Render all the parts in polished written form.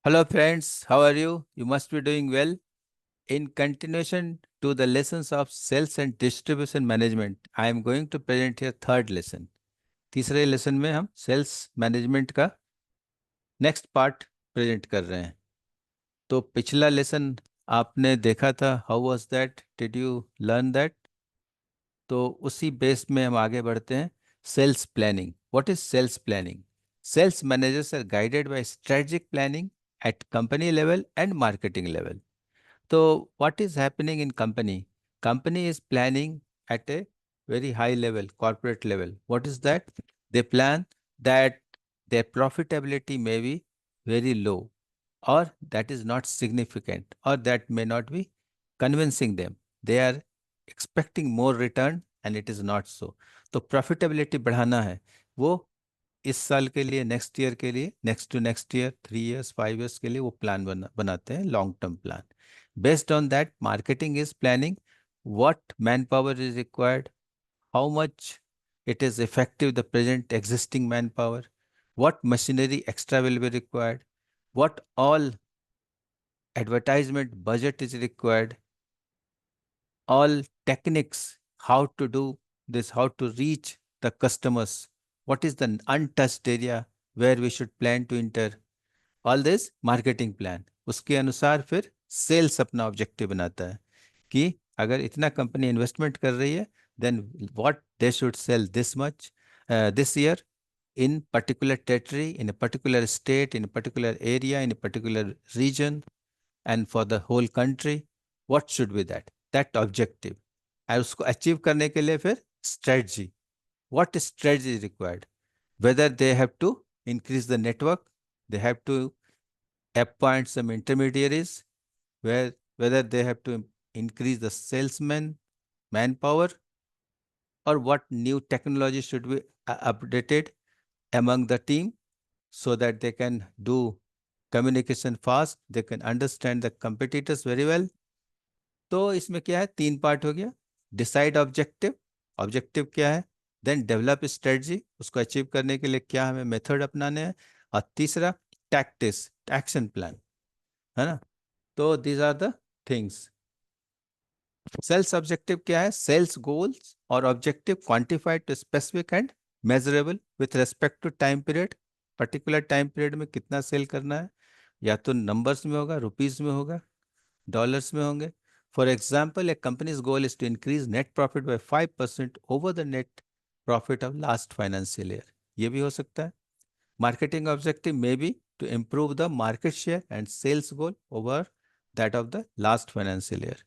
Hello, friends. How are you? You must be doing well. In continuation to the lessons of sales and distribution management, I am going to present here third lesson. तीसरे lesson में हम sales management का next part present कर रहे हैं. तो पिछला lesson आपने देखा था. How was that? Did you learn that? तो उसी बेस में हम आगे बढ़ते हैं. Sales planning. What is sales planning? Sales managers are guided by strategic planning at company level and marketing level. So what is happening in company? Company is planning at a very high level, corporate level. What is that? They plan that their profitability may be very low, or that is not significant, or that may not be convincing them. They are expecting more return and it is not so. तो profitability बढ़ाना है. वो इस साल के लिए, next year के लिए, next to next year, 3 years 5 years के लिए वो प्लान बनाते हैं, long term plan. Based on that marketing is planning what man power is required, how much it is effective the present existing manpower, what machinery extra will be required, what all advertisement budget is required, all techniques, how to do this, how to reach the customers, what is the untouched area where we should plan to enter. All this marketing plan. उसके अनुसार फिर sales अपना objective बनाता है कि अगर इतना company investment कर रही है, then what they should sell this much this year in particular territory, in a particular state, in a particular area, in a particular region, and for the whole country, what should be that objective. और उसको achieve करने के लिए फिर strategy. What strategy is required? Whether they have to increase the network, they have to appoint some intermediaries, whether they have to increase the salesman manpower, or what new technology should be updated among the team so that they can do communication fast, they can understand the competitors very well. तो इसमें क्या है, 3 part हो गया. Decide objective, objective क्या है, then develop strategy, उसको achieve करने के लिए क्या हमें मेथड अपनाने हैं, और तीसरा टैक्टिस, एक्शन प्लान, है ना. तो these are the things. Sales objective क्या है? सेल्स गोल्स और objective quantified to specific and measurable with respect to time period. Particular time period में कितना सेल करना है, या तो नंबर्स में होगा, रुपीज में होगा, डॉलर्स में होंगे. For example, a company's goal is to increase net profit by 5% over the net profit of last financial year. ये भी हो सकता है. Marketing objective may be to improve the market share and sales goal over that of the last financial year.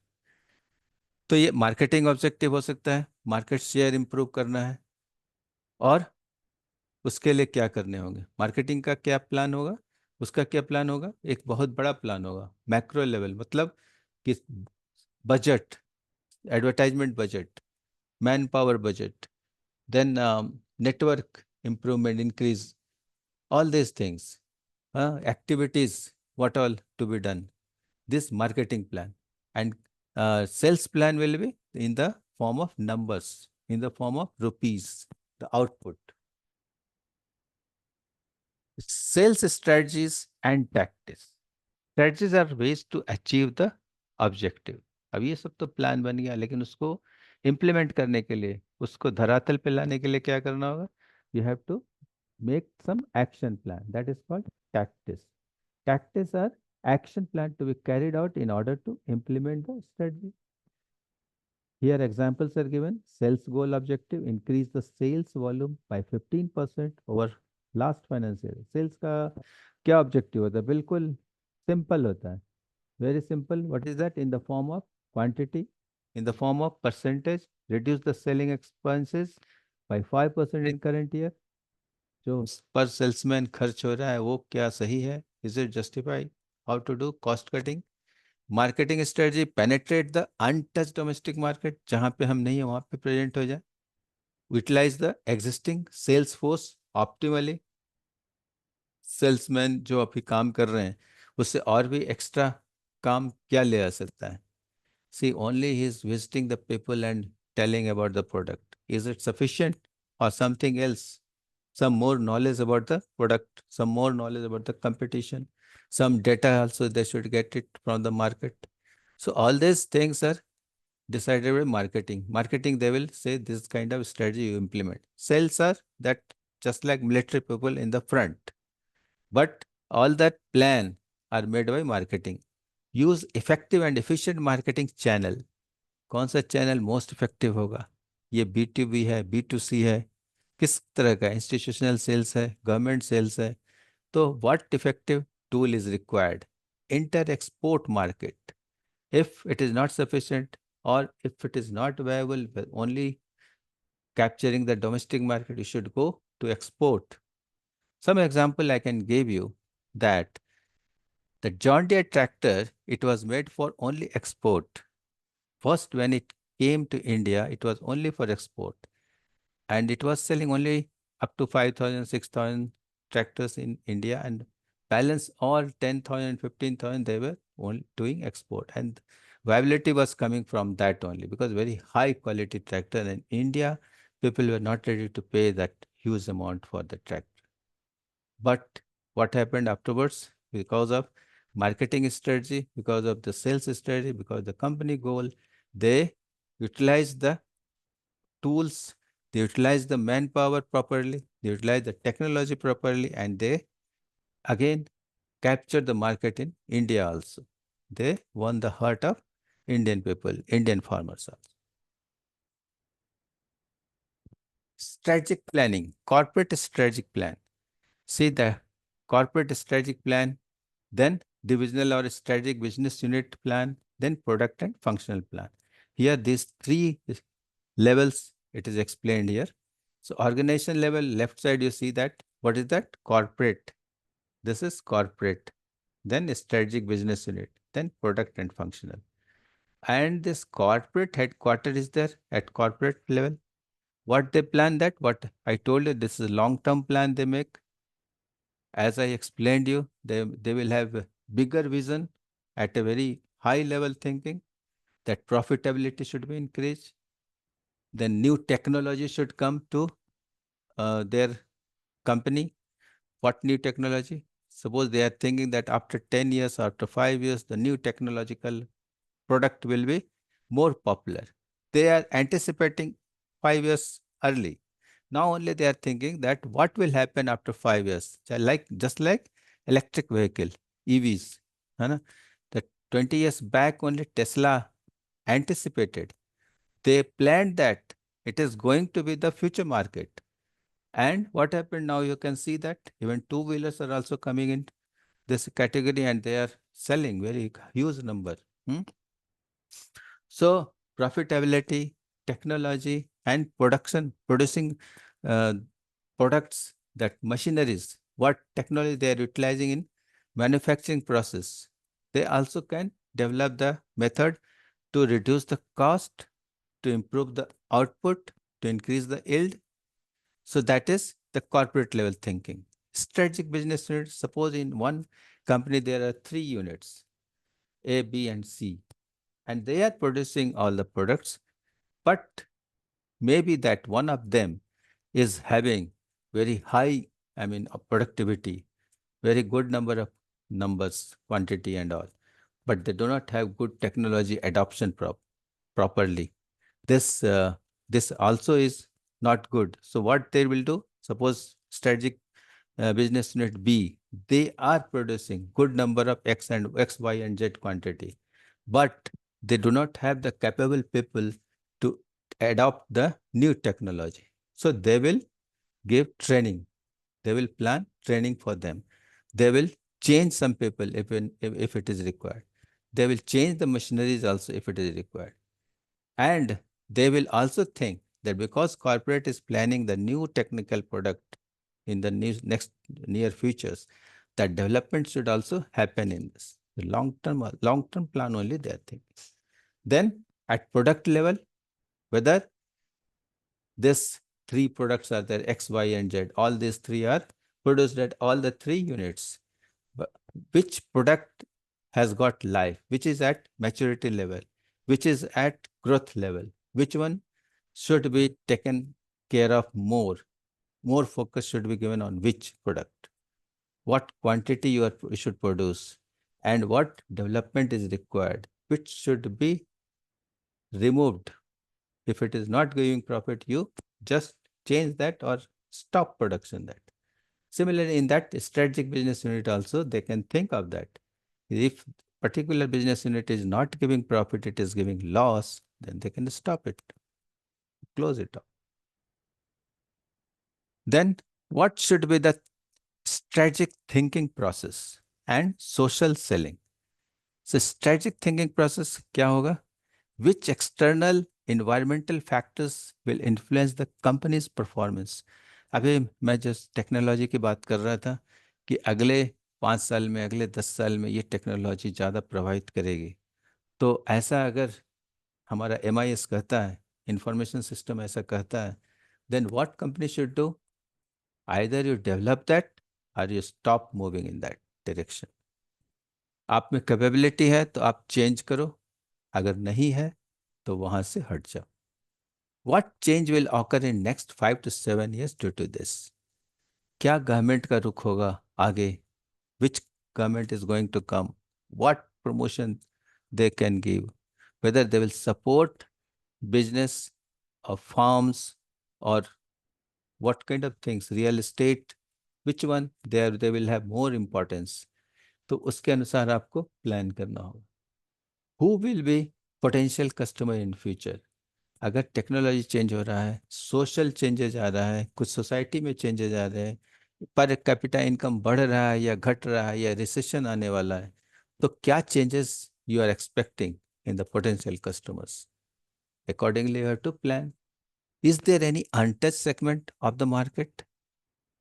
तो ये marketing objective हो सकता है, मार्केट शेयर इंप्रूव करना है. और उसके लिए क्या करने होंगे, मार्केटिंग का क्या प्लान होगा, उसका क्या प्लान होगा, एक बहुत बड़ा प्लान होगा, मैक्रो लेवल, मतलब कि budget, advertisement budget, man power budget, then network improvement, increase, all these things, activities, what all to be done, this marketing plan. And sales plan will be in the form of numbers, in the form of rupees, the output. Sales strategies and tactics. Strategies are ways to achieve the objective. अब ये सब तो plan बन गया, लेकिन उसको implement करने के लिए, उसको धरातल पे लाने के लिए क्या करना होगा? You have to make some action plan, that is called tactics. Tactics are action plan to be carried out in order to implement the strategy. Here examples are given. Sales goal objective: increase the sales volume by 15% over last financial year. Sales का क्या objective होता है? बिल्कुल simple होता है. Very simple. What is that? In the form of quantity, in the form of percentage. Reduce the selling expenses by 5% in current year. जो पर salesman खर्च हो रहा है वो क्या सही है? Is it justified? How to do cost cutting. Marketing strategy: penetrate the untouch domestic market, जहाँ पे हम नहीं है वहाँ पे प्रेजेंट हो जाए. Utilise the existing sales force optimally. Salesman जो अभी काम कर रहे हैं उससे और भी एक्स्ट्रा काम क्या ले आ सकता है? See only he is visiting the people and telling about the product. Is it sufficient और something else? Some more knowledge about the product, some more knowledge about the competition, Some data also they should get it from the market. So all these things are decided by marketing. Marketing, they will say this kind of strategy you implement. Sales are that just like military people in the front. But all that plan are made by marketing. Use effective and efficient marketing channel. कौन सा channel most effective होगा? ये B2B है, B2C है, किस तरह का institutional sales है, गवर्नमेंट सेल्स है? तो what effective tool is required? Inter export market. If it is not sufficient or if it is not viable, but only capturing the domestic market, you should go to export. Some example I can give you that the John Deere tractor, it was made for only export. First, when it came to India, it was only for export and it was selling only up to 5,000, 6,000 tractors in India, and balance all 10,000, 15,000, they were only doing export. And viability was coming from that only because very high quality tractor in India, people were not ready to pay that huge amount for the tractor. But what happened afterwards? Because of marketing strategy, because of the sales strategy, because of the company goal, they utilized the tools, they utilize the manpower properly, they utilize the technology properly, and they again capture the market in India also. They won the heart of Indian people, Indian farmers also. Strategic planning, corporate strategic plan. See the corporate strategic plan, then divisional or strategic business unit plan, then product and functional plan. Here, these three levels, it is explained here. So organization level, left side, you see that. What is that? Corporate. This is corporate. Then strategic business unit, then product and functional. And this corporate headquarter is there at corporate level. What they plan that? What I told you, this is a long-term plan they make. As I explained you, they will have a bigger vision at a very high level thinking that profitability should be increased. Then new technology should come to their company. What new technology? Suppose they are thinking that after 10 years, after 5 years, the new technological product will be more popular. They are anticipating 5 years early. Now only they are thinking that what will happen after 5 years. Just like electric vehicle, EVs. है ना? The 20 years back only Tesla anticipated. They planned that it is going to be the future market. And what happened now? You can see that even two-wheelers are also coming in this category and they are selling very huge number. So profitability, technology, and producing uh, products, that machineries, what technology they are utilizing in manufacturing process. They also can develop the method to reduce the cost, to improve the output, to increase the yield. So that is the corporate level thinking. Strategic business units, suppose in one company there are 3 units, A, B, and C, and they are producing all the products, but maybe that one of them is having very high, productivity, very good number of numbers, quantity and all, but they do not have good technology adoption properly. This this also is not good. So what they will do? Suppose strategic business unit B, they are producing good number of X, Y, and Z quantity, but they do not have the capable people to adopt the new technology. So they will give training. They will plan training for them. They will change some people if it is required. They will change the machineries also if it is required. And they will also think that because corporate is planning the new technical product in the next near futures, that development should also happen in this. The long-term plan only they are thinking. Then at product level, whether this three products are there, X, Y, and Z, all these three are produced at all the 3 units. Which product has got life, which is at maturity level, which is at growth level, which one should be taken care of more focus should be given on which product. what quantity you should produce, and what development is required, which should be removed. If it is not giving profit, you just change that or stop production that. Similarly, in that strategic business unit also, they can think of that. If particular business unit is not giving profit, it is giving loss, then they can stop it, close it off. Then what should be the strategic thinking process and social selling? So strategic thinking process क्या होगा? Which external environmental factors will influence the company's performance? अभी मैं just technology की बात कर रहा था कि अगले 5 साल में, अगले 10 साल में ये टेक्नोलॉजी ज़्यादा प्रभावित करेगी। तो ऐसा अगर हमारा MIS कहता है, इंफॉर्मेशन सिस्टम ऐसा कहता है, then what company should do? Either you develop that और you stop moving in that direction. आप में कैपेबिलिटी है तो आप चेंज करो, अगर नहीं है तो वहां से हट जाओ। What change will occur in next 5 to 7 years due to this? क्या गवर्नमेंट का रुख होगा आगे? Which government is going to come? What promotion they can give, whether they will support business or farms or what kind of things, real estate, which one they will have more importance. तो उसके अनुसार आपको plan करना होगा। Who will be potential customer in future? अगर technology change हो रहा है, सोशल चेंजेज आ रहा है, कुछ सोसाइटी में चेंजेज आ रहे हैं, पर कैपिटा इनकम बढ़ रहा है या घट रहा है या रिसेशन आने वाला है, तो क्या changes you are expecting in the potential customers? Accordingly you have to plan. Is there any untouch segment of the market?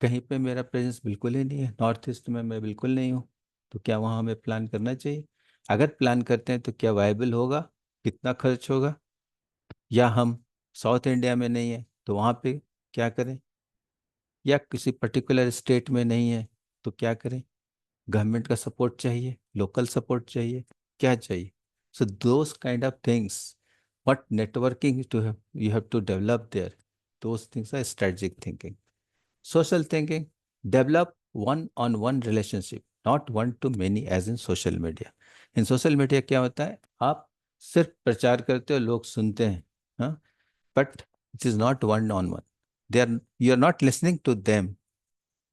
कहीं पे मेरा प्रेजेंस बिल्कुल ही नहीं है, नॉर्थ ईस्ट में मैं बिल्कुल नहीं हूँ, तो क्या वहाँ हमें प्लान करना चाहिए? अगर प्लान करते हैं तो क्या वायबल होगा? कितना खर्च होगा? या हम साउथ इंडिया में नहीं है तो वहाँ पे क्या करें? या किसी पर्टिकुलर स्टेट में नहीं है तो क्या करें? गवर्नमेंट का सपोर्ट चाहिए, लोकल सपोर्ट चाहिए, क्या चाहिए? So those kind of things, what networking to you have to develop there, those things are strategic thinking. Social thinking, develop one-on-one relationship, not one to many as in social media. In social media क्या होता है? आप सिर्फ प्रचार करते हो, लोग सुनते हैं, हाँ, but it is not one on one. They are you are not listening to them,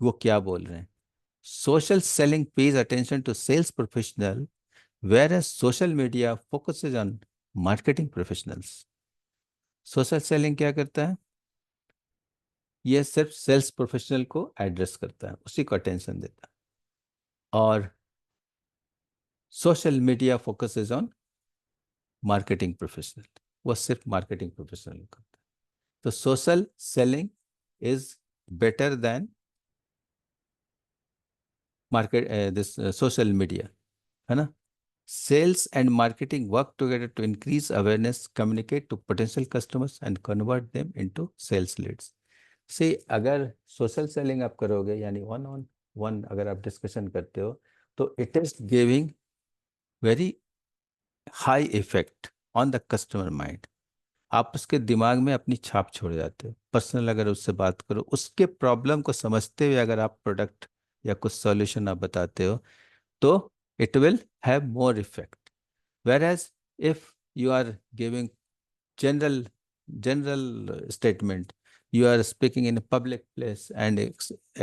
वो क्या बोल रहे हैं। Social selling pays attention to sales professional, whereas social media focuses on marketing professionals. Social selling क्या करता है? ये सिर्फ सेल्स प्रोफेशनल को एड्रेस करता है, उसी को अटेंशन देता है। और social media focuses on marketing professional, वो सिर्फ मार्केटिंग प्रोफेशनल करता है। तो social selling is better than market this social media, है ना? Sales and marketing work together to increase awareness, communicate to potential customers and convert them into sales leads. So अगर social selling आप करोगे, यानी one on one अगर आप discussion करते हो, तो it is giving very high effect on the customer mind. आप उसके दिमाग में अपनी छाप छोड़ जाते हो। पर्सनल अगर उससे बात करो, उसके प्रॉब्लम को समझते हुए अगर आप प्रोडक्ट या कुछ सॉल्यूशन आप बताते हो, तो it will have more effect. Whereas if you are giving general statement, you are speaking in a public place and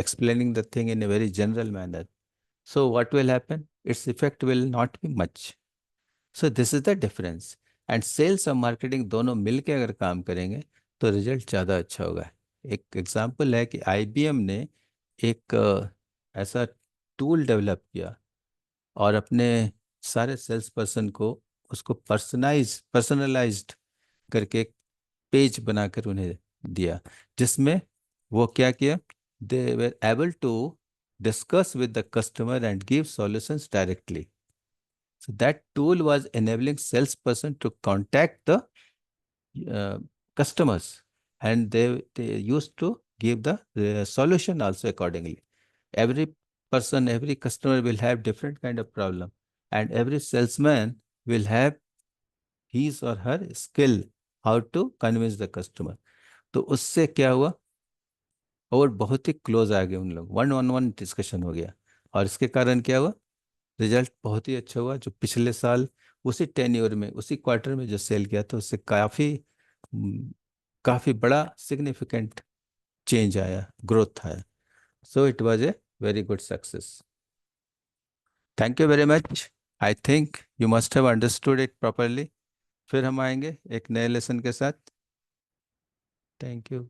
explaining the thing in a very general manner, so what will happen? Its effect will not be much. So this is the difference. And sales और marketing दोनों मिलके अगर काम करेंगे तो result ज़्यादा अच्छा होगा। एक एग्जांपल है कि IBM ने एक ऐसा टूल डेवलप किया और अपने सारे सेल्स पर्सन को उसको पर्सनलाइज्ड करके एक पेज बनाकर उन्हें दिया, जिसमें वो क्या किया? They were able to discuss with the customer and give solutions directly. So that tool was enabling salesperson to contact the customers, and they used to give the solution also accordingly. Every person, every customer will have different kind of problem, and every salesman will have his or her skill how to convince the customer. तो उससे क्या हुआ? और बहुत ही close आ गए उन लोग, one on one discussion हो गया। और इसके कारण क्या हुआ, रिजल्ट बहुत ही अच्छा हुआ। जो पिछले साल उसी टेन्योर में, उसी क्वार्टर में जो सेल किया था, उससे काफ़ी काफ़ी बड़ा सिग्निफिकेंट चेंज आया, ग्रोथ आया। So it was a very good success. Thank you very much. I think you must have understood it properly. फिर हम आएंगे एक नए लेसन के साथ। Thank you.